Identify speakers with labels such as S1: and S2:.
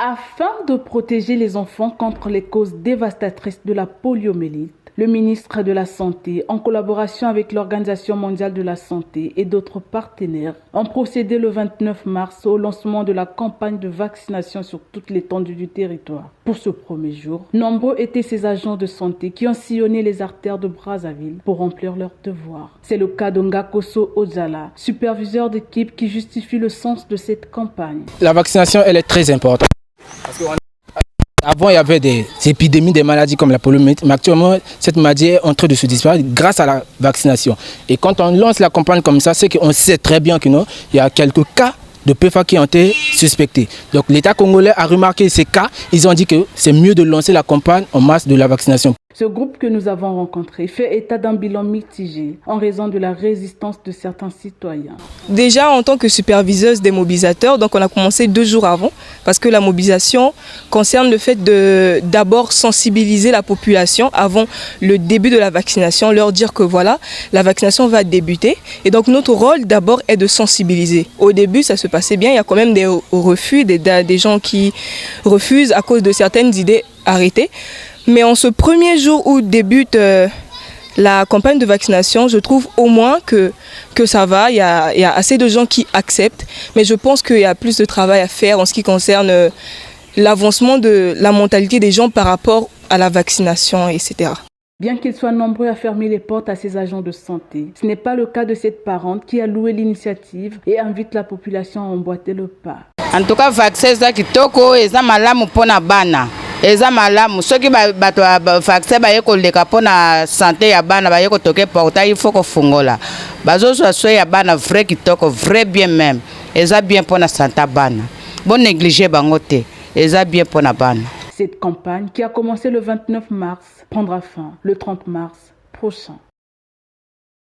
S1: Afin de protéger les enfants contre les causes dévastatrices de la poliomyélite, le ministre de la Santé, en collaboration avec l'Organisation mondiale de la santé et d'autres partenaires, ont procédé le 29 mars au lancement de la campagne de vaccination sur toute l'étendue du territoire. Pour ce premier jour, nombreux étaient ces agents de santé qui ont sillonné les artères de Brazzaville pour remplir leurs devoirs. C'est le cas de Ngakoso Ozala, superviseur d'équipe, qui justifie le sens de cette campagne.
S2: La vaccination, elle est très importante. Parce qu'avant, il y avait des épidémies, des maladies comme la poliomyélite, mais actuellement, cette maladie est en train de se disparaître grâce à la vaccination. Et quand on lance la campagne comme ça, c'est qu'on sait très bien qu'il y a quelques cas de PFA qui ont été suspectés. Donc l'État congolais a remarqué ces cas, ils ont dit que c'est mieux de lancer la campagne en masse de la vaccination.
S1: Ce groupe que nous avons rencontré fait état d'un bilan mitigé en raison de la résistance de certains citoyens.
S3: Déjà en tant que superviseuse des mobilisateurs, donc on a commencé 2 jours avant parce que la mobilisation concerne le fait de d'abord sensibiliser la population avant le début de la vaccination, leur dire que voilà, la vaccination va débuter et donc notre rôle d'abord est de sensibiliser. Au début ça se passait bien, il y a quand même des refus, des gens qui refusent à cause de certaines idées arrêtées. Mais en ce premier jour où débute la campagne de vaccination, je trouve au moins que ça va. Il y a assez de gens qui acceptent, mais je pense qu'il y a plus de travail à faire en ce qui concerne l'avancement de la mentalité des gens par rapport à la vaccination, etc.
S1: Bien qu'ils soient nombreux à fermer les portes à ces agents de santé, ce n'est pas le cas de cette parente qui a loué l'initiative et invite la population à emboîter le pas.
S4: En tout cas, vaccin za kitoko eza malamu pona bana. Eza malamu soki bato vaccin ba yeko leka pona santé ya bana ba yeko toke portail il faut ko fungola. Bazo so ya bana vrai kitoko vrai bien même. Eza bien pona santé bana. Bon négliger bango te. Eza bien pona bana.
S1: Cette campagne qui a commencé le 29 mars prendra fin le 30 mars prochain.